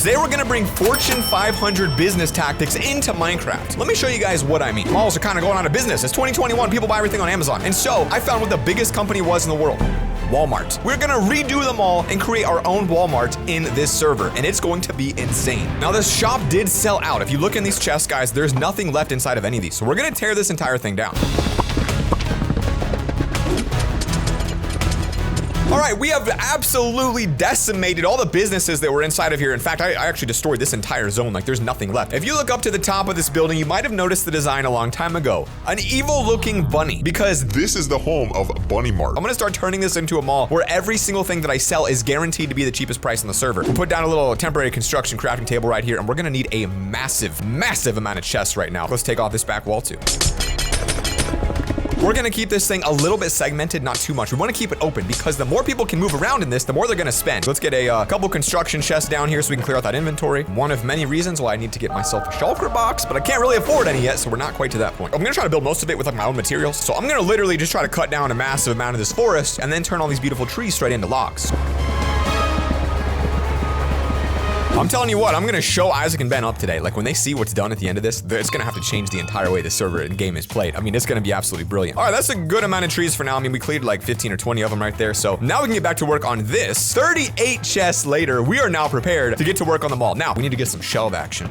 Today we're gonna bring Fortune 500 business tactics into Minecraft. Let me show you guys what I mean. Malls are kind of going out of business. It's 2021, people buy everything on Amazon. And so I found what the biggest company was in the world. Walmart. We're gonna redo them all and create our own Walmart in this server, and it's going to be insane. Now, this shop did sell out. If you look in these chests, guys, there's nothing left inside of any of these. So we're gonna tear this entire thing down. All right, we have absolutely decimated all the businesses that were inside of here. In fact, I actually destroyed this entire zone. Like, there's nothing left. If you look up to the top of this building, you might have noticed the design a long time ago. An evil-looking bunny, because This is the home of Bunny Mart. I'm gonna start turning this into a mall where every single thing that I sell is guaranteed to be the cheapest price on the server. We'll put down a little temporary construction crafting table right here, and we're gonna need a massive amount of chests right now. Let's take off this back wall too. We're gonna keep this thing a little bit segmented, not too much. We wanna keep it open because the more people can move around in this, the more they're gonna spend. Let's get a couple construction chests down here so we can clear out that inventory. One of many reasons why I need to get myself a shulker box, but I can't really afford any yet, so we're not quite to that point. I'm gonna try to build most of it with like my own materials. So I'm gonna literally just try to cut down a massive amount of this forest and then turn all these beautiful trees straight into logs. I'm telling you what, I'm gonna show Isaac and Ben up today. Like, when they see what's done at the end of this, it's gonna have to change the entire way the server and game is played. I mean, it's gonna be absolutely brilliant. All right, that's a good amount of trees for now. I mean, we cleared like 15 or 20 of them right there. So now we can get back to work on this. 38 chests later, we are now prepared to get to work on the mall. Now, we need to get some shelf action.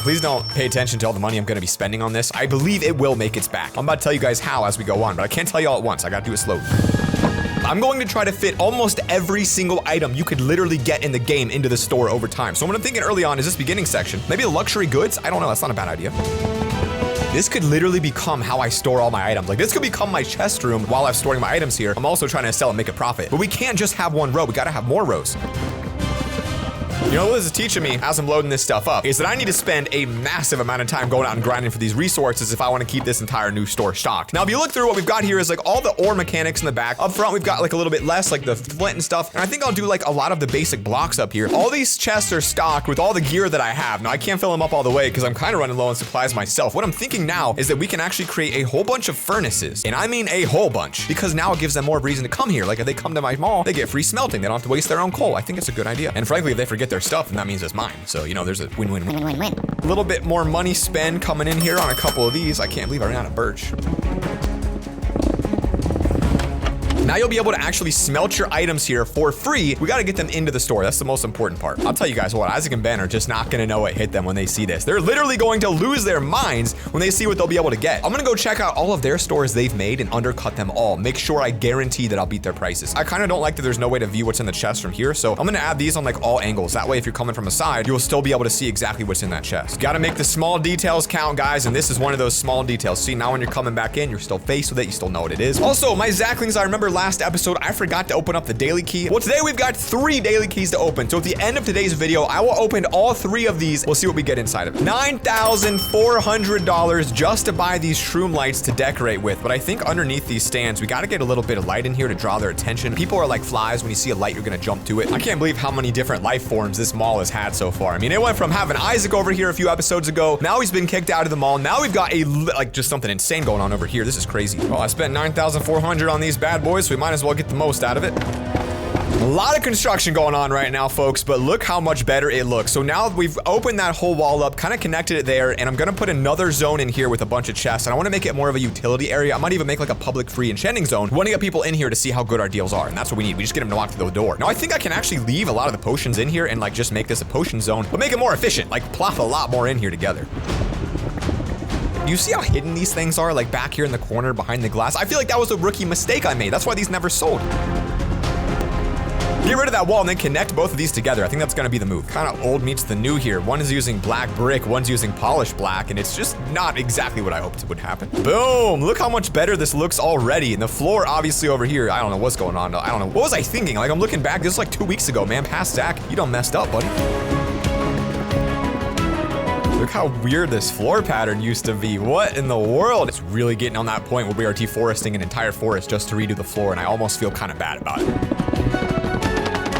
Please don't pay attention to all the money I'm gonna be spending on this. I believe it will make its back. I'm about to tell you guys how as we go on, but I can't tell you all at once. I gotta do it slowly. I'm going to try to fit almost every single item you could literally get in the game into the store over time. So what I'm thinking early on is this beginning section. Maybe the luxury goods? I don't know, that's not a bad idea. This could literally become how I store all my items. Like, this could become my chest room while I'm storing my items here. I'm also trying to sell and make a profit. But we can't just have one row, we gotta have more rows. You know what this is teaching me as I'm loading this stuff up is that I need to spend a massive amount of time going out and grinding for these resources if I want to keep this entire new store stocked. Now, if you look through what we've got here is like all the ore mechanics in the back. Up front, we've got like a little bit less, like the flint and stuff. And I think I'll do like a lot of the basic blocks up here. All these chests are stocked with all the gear that I have. Now, I can't fill them up all the way because I'm kind of running low on supplies myself. What I'm thinking now is that we can actually create a whole bunch of furnaces. And I mean a whole bunch, because now it gives them more of a reason to come here. Like, if they come to my mall, they get free smelting. They don't have to waste their own coal. I think it's a good idea. And frankly, if they forget their stuff, then that means it's mine. So, you know, there's a win-win-win. A little bit more money spend coming in here on a couple of these. I can't believe I ran out of birch. Now you'll be able to actually smelt your items here for free. We got to get them into the store. That's the most important part. I'll tell you guys what, Isaac and Ben are just not going to know what hit them when they see this. They're literally going to lose their minds when they see what they'll be able to get. I'm going to go check out all of their stores they've made and undercut them all. Make sure I guarantee that I'll beat their prices. I kind of don't like that there's no way to view what's in the chest from here. So I'm going to add these on like all angles. That way, if you're coming from a side, you'll still be able to see exactly what's in that chest. Got to make the small details count, guys. And this is one of those small details. See, now when you're coming back in, you're still faced with it. You still know what it is. Also, my Zacklings, I remember last episode, I forgot to open up the daily key. Well, today we've got 3 daily keys to open. So at the end of today's video, I will open all 3 of these. We'll see what we get inside of it. $9,400 just to buy these shroom lights to decorate with. But I think underneath these stands, we got to get a little bit of light in here to draw their attention. People are like flies. When you see a light, you're going to jump to it. I can't believe how many different life forms this mall has had so far. I mean, it went from having Isaac over here a few episodes ago. Now he's been kicked out of the mall. Now we've got like just something insane going on over here. This is crazy. Well, I spent $9,400 on these bad boys, so we might as well get the most out of it. A lot of construction going on right now, folks, but look how much better it looks. So now we've opened that whole wall up, kind of connected it there, and I'm gonna put another zone in here with a bunch of chests, and I want to make it more of a utility area. I might even make like a public free enchanting zone. We want to get people in here to see how good our deals are, and that's what we need. We just get them to walk through the door. Now I think I can actually leave a lot of the potions in here and like just make this a potion zone, but make it more efficient, like plop a lot more in here together. You see how hidden these things are, like back here in the corner behind the glass? I feel like that was a rookie mistake I made. That's why these never sold. Get rid of that wall and then connect both of these together. I think that's gonna be the move. Kind of old meets the new here. One is using black brick, one's using polished black, and it's just not exactly what I hoped would happen. Boom, look how much better this looks already. And the floor obviously over here, I don't know what's going on. I don't know, what was I thinking? Like, I'm looking back, this was like 2 weeks ago, man. Past Zach, you done messed up, buddy. Look how weird this floor pattern used to be. What in the world? It's really getting on that point where we are deforesting an entire forest just to redo the floor, and I almost feel kind of bad about it.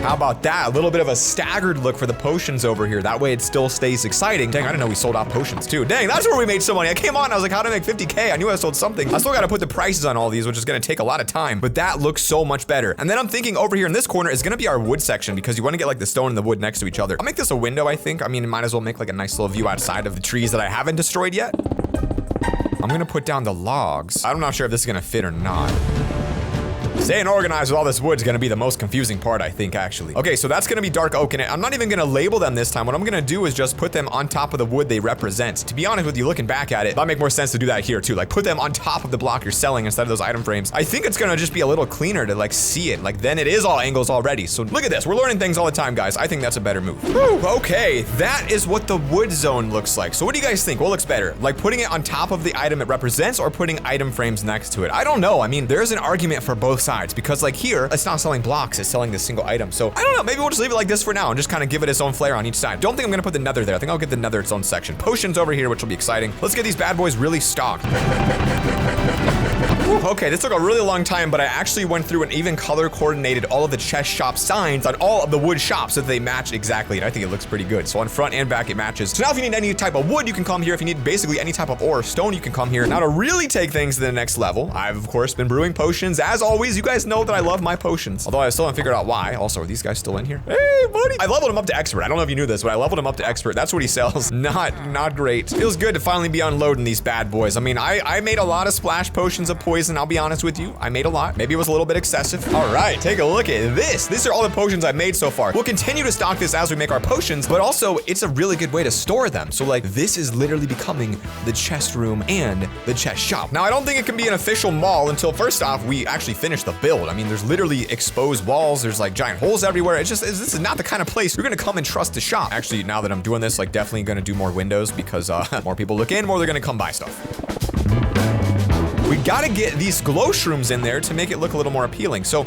How about that? A little bit of a staggered look for the potions over here. That way it still stays exciting. Dang, I didn't know we sold off potions too. Dang, that's where we made some money. I came on, I was like, how to make 50K? I knew I sold something. I still gotta put the prices on all these, which is gonna take a lot of time, but that looks so much better. And then I'm thinking over here in this corner is gonna be our wood section because you wanna get like the stone and the wood next to each other. I'll make this a window, I think. I mean, it might as well make like a nice little view outside of the trees that I haven't destroyed yet. I'm gonna put down the logs. I'm not sure if this is gonna fit or not. Staying organized with all this wood is gonna be the most confusing part, I think, actually. Okay, so that's gonna be dark oak, and I'm not even gonna label them this time. What I'm gonna do is just put them on top of the wood they represent. To be honest with you, looking back at it, that make more sense to do that here too. Like put them on top of the block you're selling instead of those item frames. I think it's gonna just be a little cleaner to like see it. Like then it is all angles already. So look at this, we're learning things all the time, guys. I think that's a better move. Whew, okay, that is what the wood zone looks like. So what do you guys think? What looks better? Like putting it on top of the item it represents or putting item frames next to it? I don't know. I mean, there's an argument for both sides because like here, it's not selling blocks, it's selling this single item. So I don't know, maybe we'll just leave it like this for now and just kind of give it its own flair on each side. Don't think I'm gonna put the nether there. I think I'll get the nether its own section. Potions over here, which will be exciting. Let's get these bad boys really stocked. Okay, this took a really long time, but I actually went through and even color coordinated all of the chest shop signs on all of the wood shops so that they match exactly, and I think it looks pretty good. So on front and back, it matches. So now if you need any type of wood, you can come here. If you need basically any type of ore or stone, you can come here. Now to really take things to the next level, I've of course been brewing potions. As always, you guys know that I love my potions. Although I still haven't figured out why. Also, are these guys still in here? Hey, buddy. I leveled him up to expert. I don't know if you knew this, but I leveled him up to expert. That's what he sells. Not great. Feels good to finally be unloading these bad boys. I mean, I made a lot of splash potions of poison, I'll be honest with you. I made a lot. Maybe it was a little bit excessive. All right, take a look at this. These are all the potions I've made so far. We'll continue to stock this as we make our potions, but also it's a really good way to store them. So like this is literally becoming the chest room and the chest shop. Now I don't think it can be an official mall until first off, we actually finish the build. I mean, there's literally exposed walls. There's like giant holes everywhere. This is not the kind of place you're gonna come and trust the shop. Actually, now that I'm doing this, like definitely gonna do more windows because more people look in, more they're gonna come buy stuff. We gotta get these glow shrooms in there to make it look a little more appealing. So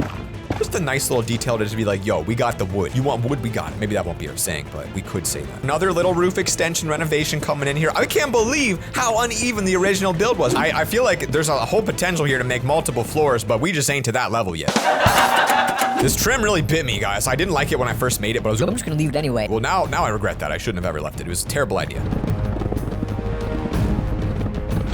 just a nice little detail to just be like, yo, we got the wood. You want wood? We got it. Maybe that won't be our saying, but we could say that. Another little roof extension renovation coming in here. I can't believe how uneven the original build was. I feel like there's a whole potential here to make multiple floors, but we just ain't to that level yet. This trim really bit me, guys. I didn't like it when I first made it, but I'm just gonna leave it anyway. Well, now I regret that. I shouldn't have ever left it. It was a terrible idea.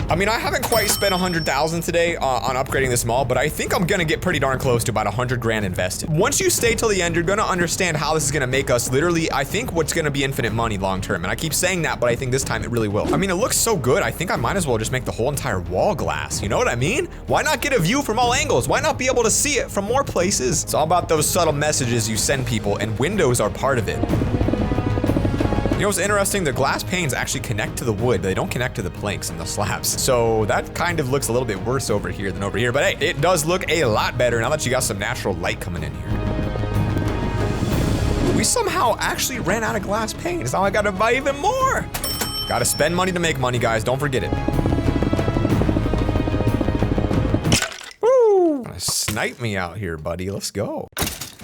I mean, I haven't quite spent 100,000 today on upgrading this mall, but I think I'm gonna get pretty darn close to about 100 grand invested. Once you stay till the end, you're gonna understand how this is gonna make us literally, I think what's gonna be infinite money long term. And I keep saying that, but I think this time it really will. I mean, it looks so good. I think I might as well just make the whole entire wall glass. You know what I mean? Why not get a view from all angles? Why not be able to see it from more places? It's all about those subtle messages you send people, and windows are part of it. You know what's interesting? The glass panes actually connect to the wood. They don't connect to the planks and the slabs. So that kind of looks a little bit worse over here than over here. But hey, it does look a lot better now that you got some natural light coming in here. We somehow actually ran out of glass panes. Now I gotta buy even more. Gotta spend money to make money, guys. Don't forget it. Woo! Snipe me out here, buddy. Let's go.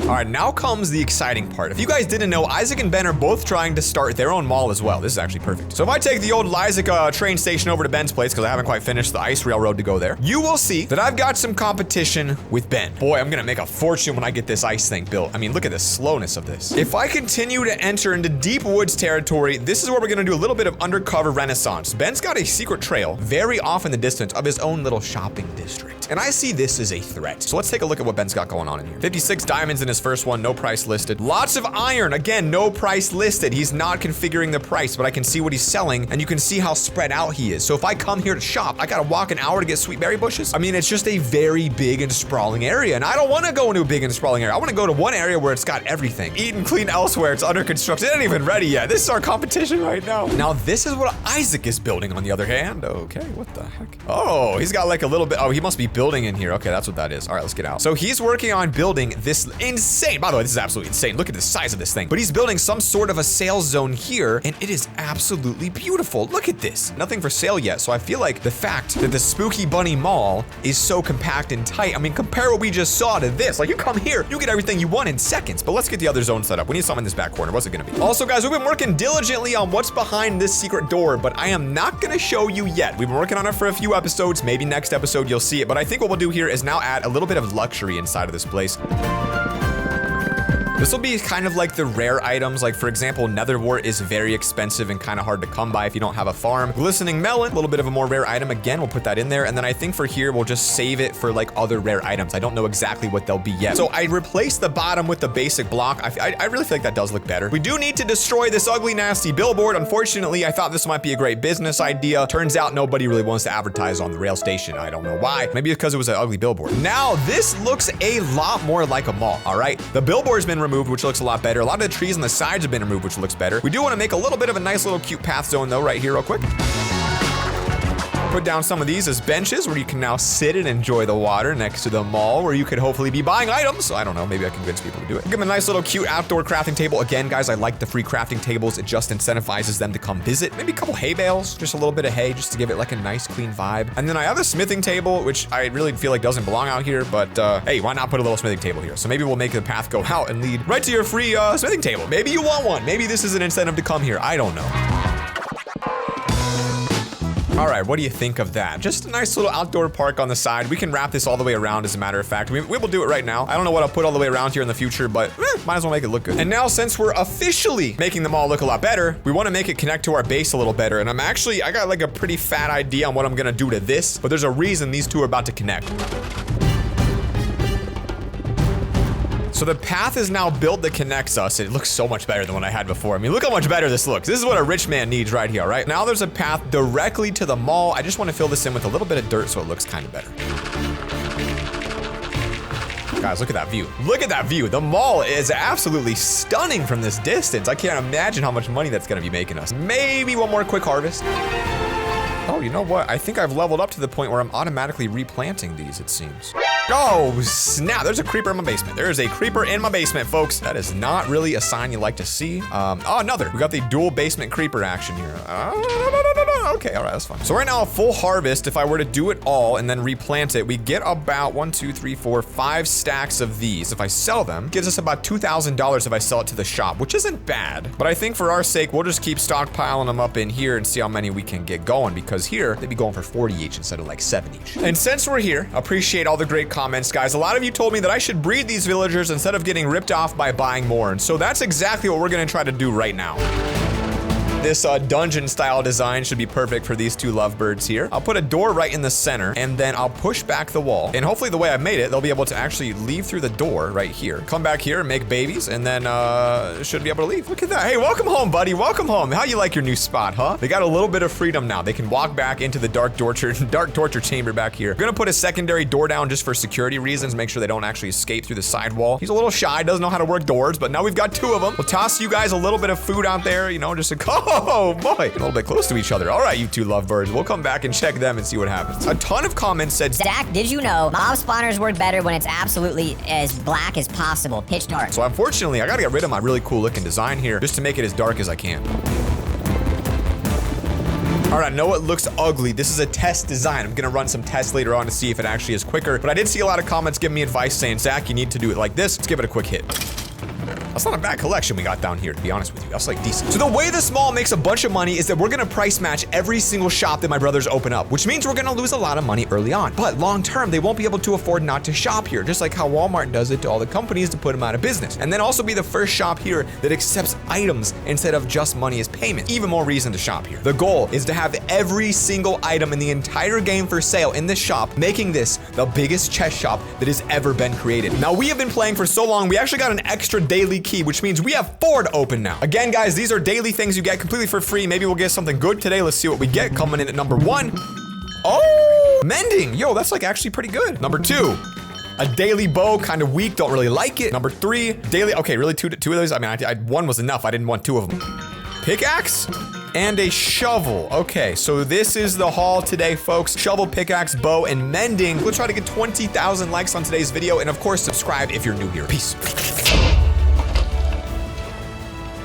All right, now comes the exciting part. If you guys didn't know, Isaac and Ben are both trying to start their own mall as well. This is actually perfect. So if I take the old Isaac train station over to Ben's place, because I haven't quite finished the ice railroad to go there, you will see that I've got some competition with Ben. Boy, I'm gonna make a fortune when I get this ice thing built. I mean, look at the slowness of this. If I continue to enter into deep woods territory, this is where we're gonna do a little bit of undercover renaissance. Ben's got a secret trail very off in the distance of his own little shopping district. And I see this as a threat. So let's take a look at what Ben's got going on in here. 56 diamonds in his first one, no price listed. Lots of iron, again, no price listed. He's not configuring the price, but I can see what he's selling, and you can see how spread out he is. So if I come here to shop, I gotta walk an hour to get sweet berry bushes. I mean, it's just a very big and sprawling area, and I don't wanna go into a big and sprawling area. I wanna go to one area where it's got everything. Eat and clean elsewhere, it's under construction. It ain't even ready yet. This is our competition right now. Now, this is what Isaac is building on the other hand. Okay, what the heck? Oh, he's got like a little bit, oh, he must be building in here. Okay, that's what that is. All right, let's get out. So he's working on building this insane, by the way, this is absolutely insane. Look at the size of this thing. But he's building some sort of a sales zone here, and it is absolutely beautiful. Look at this. Nothing for sale yet, so I feel like the fact that the Spooky Bunny Mall is so compact and tight, I mean, compare what we just saw to this. Like, you come here, you get everything you want in seconds. But let's get the other zone set up. We need something in this back corner. What's it gonna be? Also, guys, we've been working diligently on what's behind this secret door, but I am not gonna show you yet. We've been working on it for a few episodes. Maybe next episode you'll see it, but I think what we'll do here is now add a little bit of luxury inside of this place. This will be kind of like the rare items. Like, for example, nether wart is very expensive and kind of hard to come by if you don't have a farm. Glistening melon, a little bit of a more rare item. Again, we'll put that in there. And then I think for here, we'll just save it for like other rare items. I don't know exactly what they'll be yet. So I replaced the bottom with the basic block. I really feel like that does look better. We do need to destroy this ugly, nasty billboard. Unfortunately, I thought this might be a great business idea. Turns out nobody really wants to advertise on the rail station. I don't know why. Maybe it's because it was an ugly billboard. Now, this looks a lot more like a mall, all right? The billboard's been removed, which looks a lot better. A lot of the trees on the sides have been removed, which looks better. We do want to make a little bit of a nice little cute path zone though, right here real quick. Put down some of these as benches where you can now sit and enjoy the water next to the mall where you could hopefully be buying items. I don't know, maybe I can convince people to do it. Give them a nice little cute outdoor crafting table. Again, guys, I like the free crafting tables. It just incentivizes them to come visit. Maybe a couple hay bales, just a little bit of hay just to give it like a nice clean vibe. And then I have a smithing table, which I really feel like doesn't belong out here, but hey, why not put a little smithing table here? So maybe we'll make the path go out and lead right to your free smithing table. Maybe you want one. Maybe this is an incentive to come here. I don't know. All right, what do you think of that? Just a nice little outdoor park on the side. We can wrap this all the way around, as a matter of fact. We will do it right now. I don't know what I'll put all the way around here in the future, but might as well make it look good. And now, since we're officially making the mall look a lot better, we want to make it connect to our base a little better. And I got like a pretty fat idea on what I'm gonna do to this, but there's a reason these two are about to connect. So the path is now built that connects us. It looks so much better than what I had before. I mean, look how much better this looks. This is what a rich man needs right here, all right? Now there's a path directly to the mall. I just want to fill this in with a little bit of dirt so it looks kind of better. Guys, look at that view. Look at that view. The mall is absolutely stunning from this distance. I can't imagine how much money that's going to be making us. Maybe one more quick harvest. Oh, you know what? I think I've leveled up to the point where I'm automatically replanting these, it seems. Oh, snap. There's a creeper in my basement. There is a creeper in my basement, folks. That is not really a sign you like to see. Oh, another. We got the dual basement creeper action here. Okay, all right, that's fine. So right now, a full harvest, if I were to do it all and then replant it, we get about 1, 2, 3, 4, 5 stacks of these. If I sell them, gives us about $2,000 if I sell it to the shop, which isn't bad. But I think for our sake, we'll just keep stockpiling them up in here and see how many we can get going, because here, they'd be going for 40 each instead of like 7 each. And since we're here, appreciate all the great comments, guys. A lot of you told me that I should breed these villagers instead of getting ripped off by buying more. And so that's exactly what we're gonna try to do right now. This dungeon style design should be perfect for these two lovebirds here. I'll put a door right in the center and then I'll push back the wall. And hopefully the way I made it, they'll be able to actually leave through the door right here. Come back here and make babies and then should be able to leave. Look at that. Hey, welcome home, buddy. Welcome home. How you like your new spot, huh? They got a little bit of freedom now. They can walk back into the dark torture chamber back here. I'm gonna put a secondary door down just for security reasons. Make sure they don't actually escape through the side wall. He's a little shy, doesn't know how to work doors, but now we've got 2 of them. We'll toss you guys a little bit of food out there, you know, just a oh boy. A little bit close to each other. All right, you two lovebirds. We'll come back and check them and see what happens. A ton of comments said, Zach, did you know mob spawners work better when it's absolutely as black as possible, pitch dark? So unfortunately, I gotta get rid of my really cool looking design here just to make it as dark as I can. All right, I know it looks ugly. This is a test design. I'm gonna run some tests later on to see if it actually is quicker, but I did see a lot of comments giving me advice saying, Zach, you need to do it like this. Let's give it a quick hit. That's not a bad collection we got down here, to be honest with you. That's like decent. So the way this mall makes a bunch of money is that we're gonna price match every single shop that my brothers open up, which means we're gonna lose a lot of money early on. But long term, they won't be able to afford not to shop here, just like how Walmart does it to all the companies to put them out of business. And then also be the first shop here that accepts items instead of just money as payment. Even more reason to shop here. The goal is to have every single item in the entire game for sale in this shop, making this the biggest chest shop that has ever been created. Now, we have been playing for so long, we actually got an extra daily key, which means we have 4 to open now. Again, guys, these are daily things you get completely for free. Maybe we'll get something good today. Let's see what we get. Coming in at number 1. Oh, mending. Yo, that's like actually pretty good. Number 2. A daily bow, kind of weak, don't really like it. Number 3, daily, okay, really two of those? I mean, 1 was enough, I didn't want 2 of them. Pickaxe and a shovel. Okay, so this is the haul today, folks. Shovel, pickaxe, bow, and mending. We'll try to get 20,000 likes on today's video, and of course, subscribe if you're new here. Peace.